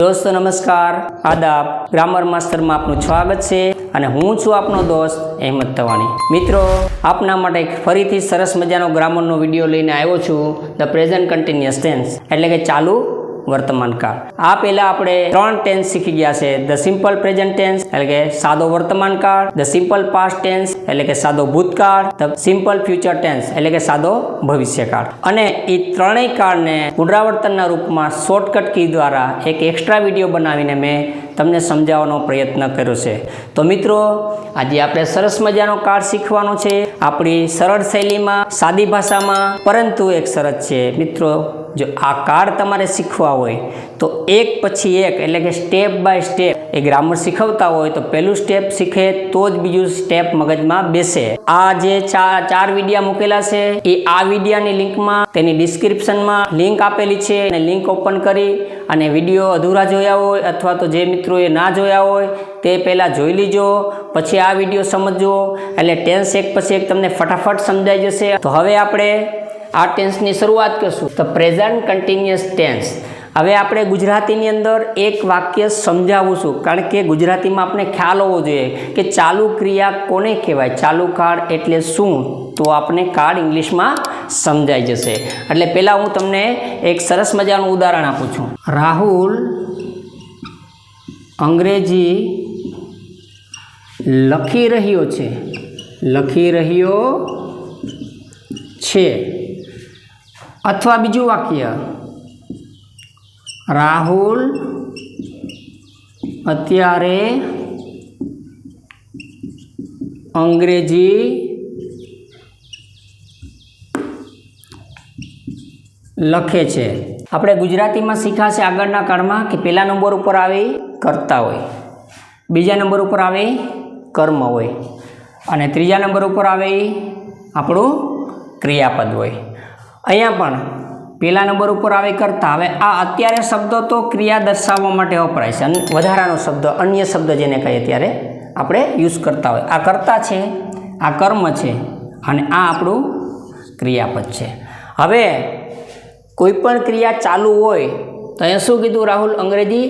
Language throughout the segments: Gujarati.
दोस्तों नमस्कार आदाब ग्रामर मास्टर में आपનું સ્વાગત છે અને હું છું આપનો દોસ્ત અહેમદ તવાણી। મિત્રો આપના માટે ફરીથી સરસ મજાનો ગ્રામરનો વિડિયો લઈને આવ્યો છું ધ પ્રેઝન્ટ કન્ટિન્યુઅસ ટેન્સ એટલે કે ચાલુ વર્તમાન કાળ। આ પહેલા આપણે ત્રણ ટેન્સ શીખી ગયા છે ધ સિમ્પલ પ્રેઝન્ટ ટેન્સ એટલે કે સાદો વર્તમાન કાળ, ધ સિમ્પલ પાસ્ટ ટેન્સ એટલે કે સાદો ભૂતકાળ, ધ સિમ્પલ ફ્યુચર ટેન્સ એટલે કે સાદો ભવિષ્યકાળ। અને એ ત્રણેય કાળને પુનરાવર્તનના રૂપમાં શોર્ટકટ કી દ્વારા એક એક્સ્ટ્રા વિડીયો બનાવીને મેં તમને સમજાવવાનો પ્રયત્ન કર્યો છે। તો મિત્રો આજે આપણે સરસ મજાનો કાળ શીખવાનો છે આપણી સરળ શૈલીમાં, સાદી ભાષામાં, પરંતુ એક શરત છે મિત્રો, જો આ કાળ તમારે શીખવા હોય તો એક પછી એક એટલે કે સ્ટેપ બાય સ્ટેપ એ ગ્રામર શીખવતા હોય તો પહેલું સ્ટેપ શીખે તો જ બીજું સ્ટેપ મગજમાં બેસે। આ જે ચાર વિડીયા મૂકેલા છે એ આ વિડીયાની લિંકમાં તેની ડિસ્ક્રિપ્શનમાં લિંક આપેલી છે અને લિંક ઓપન કરી અને વિડીયો અધૂરા જોયા હોય અથવા તો જે મિત્રોએ ના જોયા હોય તે પહેલાં જોઈ લીજો, પછી આ વિડીયો સમજજો એટલે ટેન્સ એક પછી એક તમને ફટાફટ સમજાઈ જશે। તો હવે આપણે આ ટેન્સની શરૂઆત કરશું ધ પ્રેઝન્ટ કન્ટિન્યુઅસ ટેન્સ। હવે આપણે ગુજરાતીની અંદર એક વાક્ય સમજાવું છું કારણ કે ગુજરાતીમાં આપણે ખ્યાલ હોવો જોઈએ કે ચાલુ ક્રિયા કોને કહેવાય, ચાલુ કાળ એટલે શું, તો આપણે કાળ ઇંગ્લિશમાં સમજાઈ જશે। એટલે પહેલાં હું તમને એક સરસ મજાનું ઉદાહરણ આપું છું। રાહુલ અંગ્રેજી લખી રહ્યો છે અથવા બીજું વાક્ય રાહુલ અત્યારે અંગ્રેજી લખે છે। આપણે ગુજરાતીમાં શીખાશે આગળના કાળમાં કે પહેલા નંબર ઉપર આવે કર્તા હોય, બીજા નંબર ઉપર આવે કર્મ હોય અને ત્રીજા નંબર ઉપર આવે આપણું ક્રિયાપદ હોય। અહીંયા પણ પહેલા નંબર ઉપર આવે કર્તા। હવે આ અત્યારે શબ્દ તો ક્રિયા દર્શાવવા માટે વપરાય છે અને વધારાનો શબ્દ અન્ય શબ્દ જેને કહીએ ત્યારે આપણે યુઝ કરતા હોય। આ કર્તા છે, આ કર્મ છે અને આ આપણું ક્રિયાપદ છે। હવે કોઈ પણ ક્રિયા ચાલુ હોય તો અહીંયા શું કીધું, રાહુલ અંગ્રેજી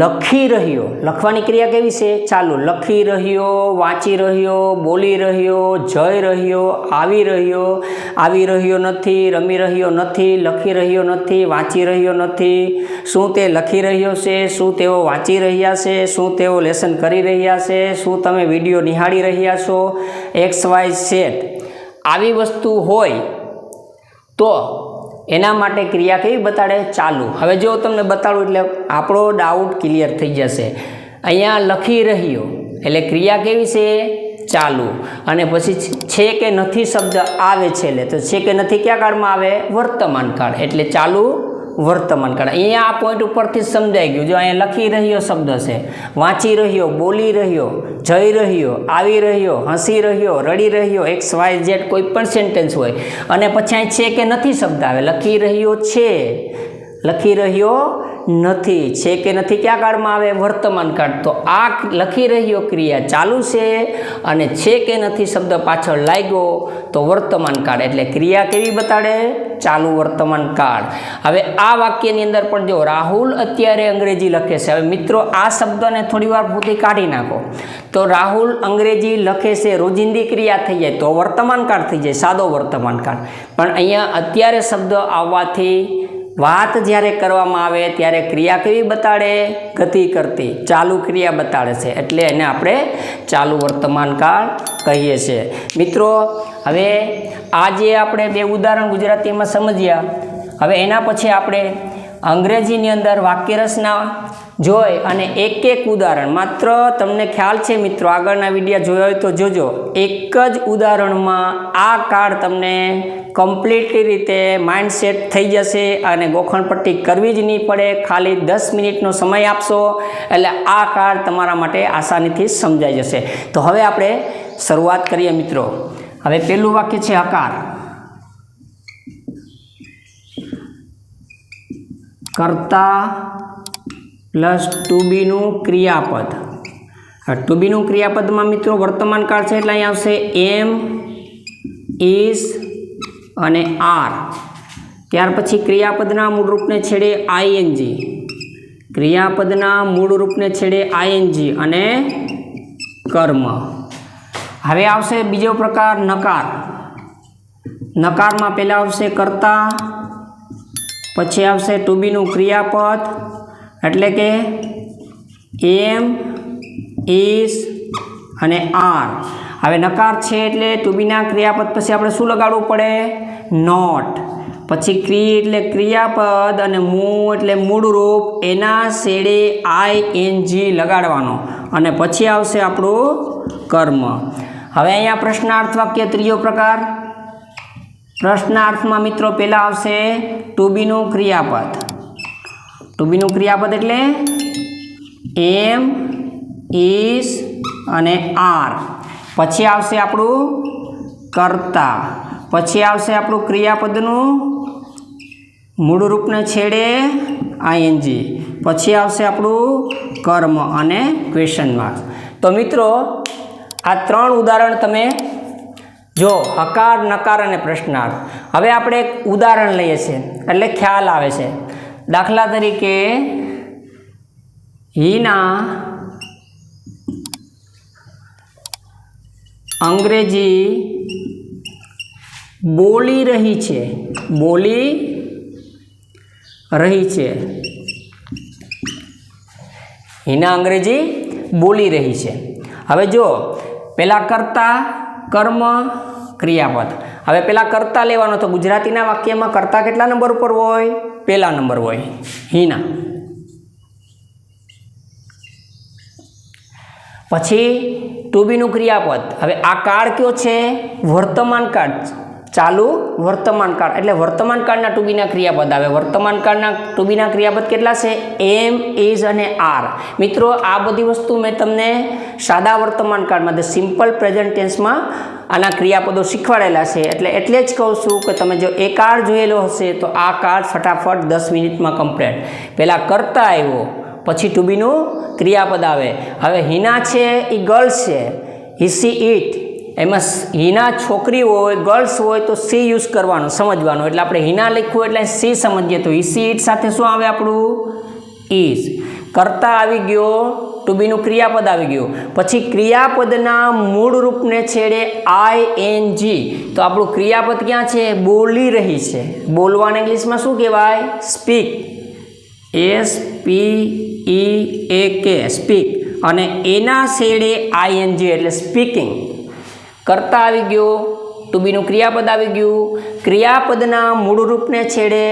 લખી રહ્યો, લખવાની ક્રિયા કેવી છે, ચાલુ, લખી રહ્યો, વાંચી રહ્યો, બોલી રહ્યો, જઈ રહ્યો, આવી રહ્યો નથી, રમી રહ્યો નથી, લખી રહ્યો નથી, વાંચી રહ્યો નથી। શું તે લખી રહ્યો છે, શું તેઓ વાંચી રહ્યા છે, શું તેઓ લેસન કરી રહ્યા છે, શું તમે વિડીયો નિહાળી રહ્યા છો, XYZ આવી વસ્તુ હોય તો એના માટે ક્રિયા કેવી બતાડે, ચાલુ। હવે જો તમને બતાડું એટલે આપણો ડાઉટ ક્લિયર થઈ જશે। અહીંયા લખી રહ્યો એટલે ક્રિયા કેવી છે, ચાલુ, અને પછી છે કે નથી શબ્દ આવે છે એટલે તો છે કે નથી ક્યાં કાળમાં આવે, વર્તમાન કાળ એટલે ચાલુ વર્તમાન કાળ। અહીંયા આ પોઈન્ટ ઉપરથી સમજાઈ ગયું। જો અહીંયા લખી રહ્યો શબ્દ છે, વાંચી રહ્યો, બોલી રહ્યો, જઈ રહ્યો, આવી રહ્યો, હસી રહ્યો, રડી રહ્યો, XYZ કોઈ પણ સેન્ટેન્સ હોય અને પછી અહીં છે કે નથી શબ્દ આવે, લખી રહ્યો છે, લખી રહ્યો નથી, છે કે નથી ક્યાં કાળમાં આવે, વર્તમાન કાળ। તો આ લખી રહ્યો ક્રિયા ચાલુ છે અને છે કે નથી શબ્દ પાછળ લાગ્યો તો વર્તમાન કાળ એટલે ક્રિયા કેવી બતાડે, ચાલુ વર્તમાન કાળ। હવે આ વાક્યની અંદર પણ જો રાહુલ અત્યારે અંગ્રેજી લખે છે। હવે મિત્રો આ શબ્દને થોડી વાર પૂરતી કાઢી નાખો તો રાહુલ અંગ્રેજી લખે છે રોજિંદી ક્રિયા થઈ જાય તો વર્તમાન કાળ થઈ જાય, સાદો વર્તમાન કાળ। પણ અહીંયા અત્યારે શબ્દ આવવાથી વાત જ્યારે કરવામાં આવે ત્યારે ક્રિયા કેવી બતાડે, ગતિ કરતી, ચાલુ ક્રિયા બતાડે છે એટલે એને આપણે ચાલુ વર્તમાન કાળ કહીએ છીએ। મિત્રો હવે આજે આપણે બે ઉદાહરણ ગુજરાતીમાં સમજ્યા। હવે એના પછી આપણે અંગ્રેજીની અંદર વાક્યરચના જોઈ અને એક એક ઉદાહરણ, માત્ર તમને ખ્યાલ છે મિત્રો આગળના વિડીયો જોયા હોય તો જોજો, એક જ ઉદાહરણમાં આ કાળ તમને કમ્પ્લીટલી રીતે માઇન્ડ સેટ થઈ જશે અને ગોખણપટ્ટી કરવી જ નહીં પડે। ખાલી 10 મિનિટનો સમય આપશો એટલે આ કાળ તમારા માટે આસાનીથી સમજાઈ જશે। તો હવે આપણે શરૂઆત કરીએ મિત્રો। હવે પહેલું વાક્ય છે હકાર, કર્તા પ્લસ ટુ બીનું ક્રિયાપદ। ટુ બીનું ક્રિયાપદમાં મિત્રો વર્તમાન કાળ છે એટલે અહીં આવશે એમ, ઇઝ અને આર। ત્યાર પછી ક્રિયાપદના મૂળ રૂપને છેડે આઈએનજી, ક્રિયાપદના મૂળ રૂપને છેડે આઈએનજી અને કર્મ. હવે આવશે બીજો પ્રકાર નકાર. નકારમાં પહેલાં આવશે કર્તા, પછી આવશે ટુ બીનું ક્રિયાપદ એટલે કે એમ, ઇઝ અને આર. હવે નકાર છે એટલે ટુ બીના ક્રિયાપદ પછી આપણે શું લગાડવું પડે? નોટ. પછી ક્રી એટલે ક્રિયાપદ અને મૂ એટલે મૂળરૂપ, એના શેડે આઈએનજી લગાડવાનો અને પછી આવશે આપણું કર્મ. હવે અહીંયા પ્રશ્નાર્થ વાક્ય ત્રીજો પ્રકાર. પ્રશ્નાર્થમાં મિત્રો પહેલાં આવશે ટુ બીનું ક્રિયાપદ. ટુ બીનું ક્રિયાપદ એટલે એમ, ઇઝ અને આર. પછી આવશે આપણું કર્તા. પછી આવશે આપણું ક્રિયાપદનું મૂળ રૂપને છેડે આઈએનજી. પછી આવશે આપણું કર્મ અને ક્વેશ્ચન માર્ક. તો મિત્રો આ 3 ઉદાહરણ તમે જો, હકાર, નકાર અને પ્રશ્નાર્થ. હવે આપણે એક ઉદાહરણ લઈએ છીએ એટલે ખ્યાલ આવે છે. દાખલા તરીકે હિના અંગ્રેજી બોલી રહી છે. બોલી રહી છે. હિના અંગ્રેજી બોલી રહી છે. હવે જો પહેલાં કર્તા, કર્મ, ક્રિયાપદ. હવે પહેલાં કર્તા લેવાનો તો ગુજરાતીના વાક્યમાં કર્તા કેટલા નંબર ઉપર હોય? પહેલા નંબર હોય, હિના. પછી ટુ બીનું ક્રિયાપદ. હવે આ કાળ કયો છે? વર્તમાન કાળ. ચાલુ વર્તમાન કાળ એટલે વર્તમાન કાળના ટુ બીના ક્રિયાપદ આવે. વર્તમાન કાળના ટુ બીના ક્રિયાપદ કેટલા છે? એમ, ઇઝ અને આર. મિત્રો આ બધી વસ્તુ મેં તમને સાદા વર્તમાન કાળમાં ધ સિમ્પલ પ્રેઝન્ટ ટેન્સમાં આના ક્રિયાપદો શીખવાડેલા છે. એટલે જ કહું છું કે તમે જો એ કાળ જોયેલો હશે તો આ કાળ ફટાફટ 10 મિનિટમાં કમ્પ્લીટ. પહેલાં કરતા આવ્યો, પછી ટુ બીનું ક્રિયાપદ આવે. હવે હિના છે એ ગર્લ્સ છે, હી, સી, ઇટ. એમાં હિના છોકરી હોય, ગર્લ્સ હોય તો સી યુઝ કરવાનો, સમજવાનો. એટલે આપણે હિના લખ્યું એટલે સી સમજીએ તો હી, સી, ઇટ સાથે શું આવે આપણું? ઇઝ. કરતા આવી ગયો, ટુ બીનું ક્રિયાપદ આવી ગયું. પછી ક્રિયાપદના મૂળ રૂપને છેડે આઈએનજી. તો આપણું ક્રિયાપદ ક્યાં છે? બોલી રહી છે. બોલવાને ઇંગ્લિશમાં શું કહેવાય? સ્પીક. SPEAK, speak. અને એના છેડે આઈએનજી એટલે સ્પીકિંગ. કર્તા આવી ગયો, ટુ બીનું ક્રિયાપદ આવી ગયું, ક્રિયાપદના મૂળ રૂપને છેડે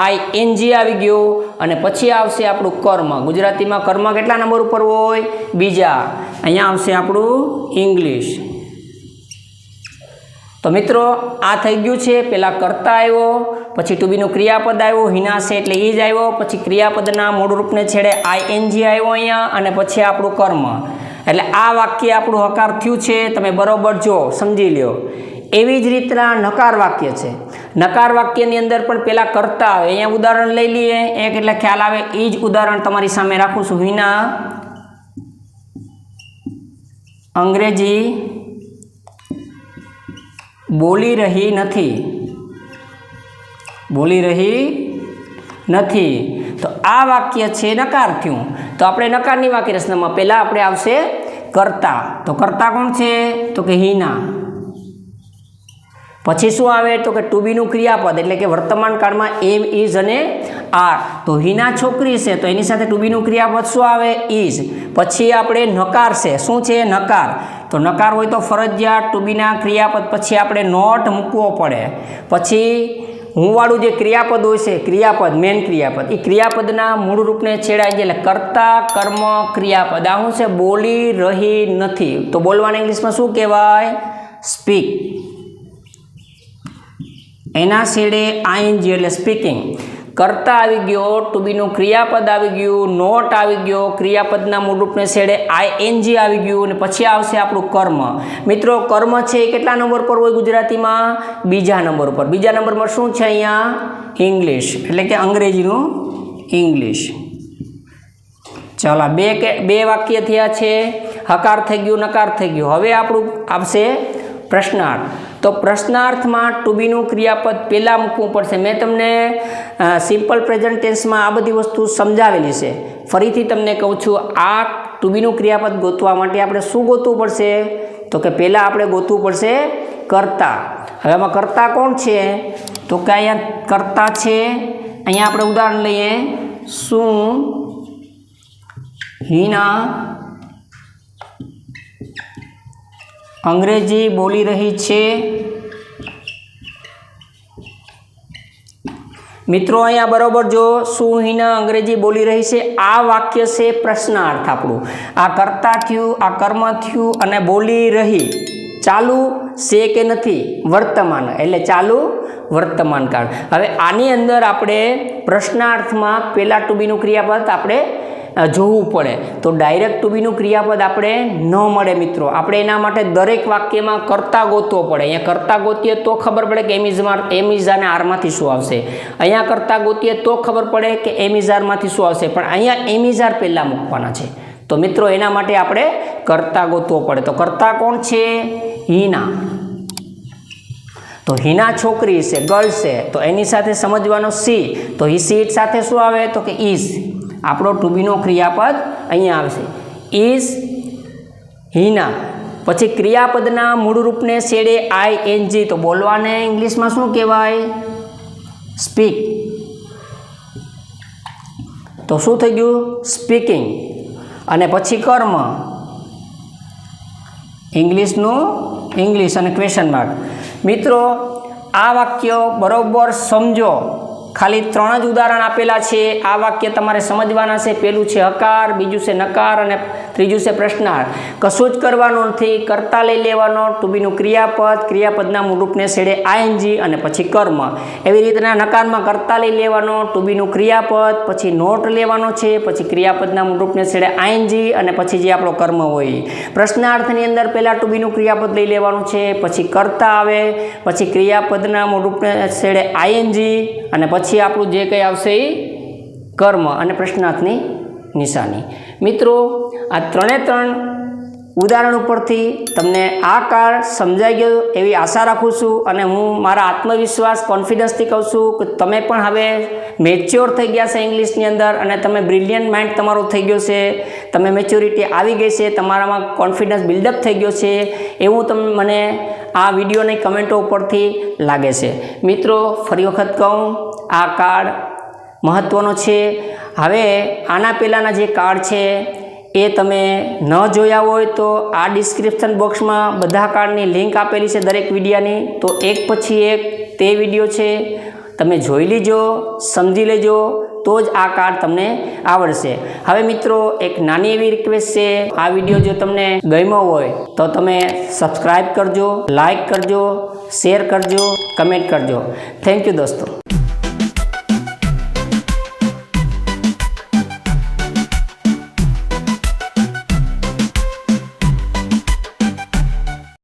આઈએનજી આવી ગયો અને પછી આવશે આપણું કર્મ. ગુજરાતીમાં કર્મ કેટલા નંબર ઉપર હોય? બીજા. અહીંયા આવશે આપણું ઇંગ્લિશ. તો મિત્રો આ થઈ ગયું છે. પહેલાં કર્તા આવ્યો, પછી ટુ બીનું ક્રિયાપદ આવ્યું, હિના છે એટલે ઈ જ આવ્યો, પછી ક્રિયાપદના મૂળ રૂપને છેડે આઈએનજી આવ્યો અહીંયા અને પછી આપણું કર્મ. એટલે આ વાક્ય આપણું હકાર થયું છે. તમે બરોબર જો સમજી લ્યો. એવી જ રીતના નકાર વાક્ય છે. નકાર વાક્યની અંદર પણ પહેલાં કરતા આવે. અહીંયા ઉદાહરણ લઈ લઈએ એક એટલે ખ્યાલ આવે. એ જ ઉદાહરણ તમારી સામે રાખું છું. હિના અંગ્રેજી બોલી રહી નથી. બોલી રહી નથી. તો આ વાક્ય છે નકાર થયું. તો આપણે નકારની વાક્ય રચનામાં પહેલાં આપણે આવશે કર્તા. તો કર્તા કોણ છે? તો કે હિના. પછી શું આવે? તો કે ટુ બીનું ક્રિયાપદ એટલે કે વર્તમાન કાળમાં એમ, ઇઝ અને આર. તો હિના છોકરી છે તો એની સાથે ટુ બીનું ક્રિયાપદ શું આવે? ઇઝ. પછી આપણે નકાર છે. શું છે? નકાર. તો નકાર હોય તો ફરજિયાત ટુ બીના ક્રિયાપદ પછી આપણે નોટ મૂકવો પડે. પછી હુંવાળું જે ક્રિયાપદ હોય છે, ક્રિયાપદ, મેન ક્રિયાપદ, એ ક્રિયાપદના મૂળ રૂપને છેડાય છે એટલે કર્તા, કર્મ, ક્રિયાપદ. આ શું છે? બોલી રહી નથી. તો બોલવાના ઇંગ્લિશમાં શું કહેવાય? સ્પીક. એના છેડે આઈએનજી એટલે સ્પીકિંગ. કર્તા આવી ગયો, ટુ બીનું ક્રિયાપદ આવી ગયું, નોટ આવી ગયો, ક્રિયાપદના મૂળ રૂપને છેડે આઈએનજી આવી ગયું અને પછી આવશે આપણું કર્મ. મિત્રો કર્મ છે એ કેટલા નંબર પર હોય ગુજરાતીમાં? બીજા નંબર ઉપર. બીજા નંબરમાં શું છે અહીંયા? ઇંગ્લિશ એટલે કે અંગ્રેજીનું ઇંગ્લિશ. ચાલો બે વાક્ય થયા છે. હકાર થઈ ગયું, નકાર થઈ ગયું. હવે આપણું આવશે પ્રશ્નાર્થ. તો તો પ્રશ્નાર્થમાં ટુ બીનું ક્રિયાપદ પહેલાં મૂકવું પડશે. મેં તમને સિમ્પલ પ્રેઝન્ટ ટેન્સમાં આ બધી વસ્તુ સમજાવેલી છે. ફરીથી તમને કહું છું, આ ટુ બીનું ક્રિયાપદ ગોતવા માટે આપણે શું ગોતવું પડશે? તો કે પહેલાં આપણે ગોતવું પડશે કર્તા. હવે આમાં કર્તા કોણ છે? તો કે અહીંયા કર્તા છે. અહીંયા આપણે ઉદાહરણ લઈએ, શું હિના અંગ્રેજી બોલી રહી છે? મિત્રો અહીંયા બરોબર જો, શું હિના અંગ્રેજી બોલી રહી છે, આ વાક્ય છે પ્રશ્નાર્થ આપણું. આ કર્તા થયું, આ કર્મ થયું અને બોલી રહી ચાલુ છે કે નથી? વર્તમાન, એટલે ચાલુ વર્તમાન કાળ. હવે આની અંદર આપણે પ્રશ્નાર્થમાં પહેલાં ટુ બીનું ક્રિયાપદ આપણે જોવું પડે. તો ડાયરેક્ટ ટુ બીનું ક્રિયાપદ આપણે ન મળે મિત્રો. આપણે એના માટે દરેક વાક્યમાં કર્તા ગોતવો પડે. અહીંયા કર્તા ગોતીએ તો ખબર પડે કે એમ ઇઝ અને આરમાંથી શું આવશે. અહીંયા કર્તા ગોતીએ તો ખબર પડે કે એમ ઇઝ આરમાંથી શું આવશે. પણ અહીંયા એમ ઇઝ આર પહેલાં મૂકવાના છે. તો મિત્રો એના માટે આપણે કર્તા ગોતવો પડે. તો કર્તા કોણ છે? હિના. તો હિના છોકરી છે, ગર્લ છે, તો એની સાથે સમજવાનો સી. તો હી સીટ સાથે શું આવે? તો કે ઇઝ. આપણો ટુ બીનો ક્રિયાપદ અહીંયા આવશે, ઇઝ હિના. પછી ક્રિયાપદના મૂળ રૂપને છેડે ING. તો બોલવાને ઇંગ્લિશમાં શું કહેવાય? સ્પીક. તો શું થઈ ગયું? સ્પીકિંગ. અને પછી કર્મ, ઇંગ્લિશનું ઇંગ્લિશ અને ક્વેશ્ચન માર્ક. મિત્રો આ વાક્ય બરોબર સમજો. ખાલી 3 જ ઉદાહરણ આપેલા છે. આ વાક્ય તમારે સમજવાના છે. પહેલું છે હકાર, બીજું છે નકાર અને ત્રીજું છે પ્રશ્નાર્થ. કશું જ કરવાનું નથી. કર્તા લઈ લેવાનો, ટુ બીનું ક્રિયાપદ, ક્રિયાપદના મૂળ રૂપને છેડે ING અને પછી કર્મ. એવી રીતના નકારમાં કર્તા લઈ લેવાનો, ટુ બીનું ક્રિયાપદ, પછી નોટ લેવાનો છે, પછી ક્રિયાપદના મૂળ રૂપને છેડે ING અને પછી જે આપણો કર્મ હોય. પ્રશ્નાર્થની અંદર પહેલાં ટુ બીનું ક્રિયાપદ લઈ લેવાનું છે, પછી કર્તા આવે, પછી ક્રિયાપદના મૂળ રૂપને છેડે ING અને પછી આપણું જે કંઈ આવશે એ કર્મ અને પ્રશ્નાર્થની નિશાની. મિત્રો આ 3 ઉદાહરણ ઉપરથી તમને આ કાળ સમજાઈ ગયો એવી આશા રાખું છું. અને હું મારા આત્મવિશ્વાસ, કોન્ફિડન્સથી કહું છું કે તમે પણ હવે મેચ્યોર થઈ ગયા છે ઇંગ્લિશની અંદર અને તમે બ્રિલિયન્ટ માઇન્ડ તમારો થઈ ગયો છે. તમે મેચ્યોરિટી આવી ગઈ છે, તમારામાં કોન્ફિડન્સ બિલ્ડઅપ થઈ ગયો છે એવું મને આ વિડીયોની કમેન્ટો ઉપરથી લાગે છે. મિત્રો ફરી વખત કહું, આ કાર્ડ મહત્ત્વનો છે. હવે આના પહેલાંના જે કાર્ડ છે એ તમે ન જોયા હોય તો આ ડિસ્ક્રિપ્શન બોક્સમાં બધા કાર્ડની લિંક આપેલી છે દરેક વિડીયોની. તો એક પછી એક તે વિડીયો છે, તમે જોઈ લેજો, સમજી લેજો, તો જ આ કાર્ડ તમને આવડશે. હવે મિત્રો એક નાની એવી રિક્વેસ્ટ છે, આ વિડીયો જો તમને ગમ્યો હોય તો તમે સબસ્ક્રાઈબ કરજો, લાઈક કરજો, શેર કરજો, કમેન્ટ કરજો. થેન્ક યુ દોસ્તો.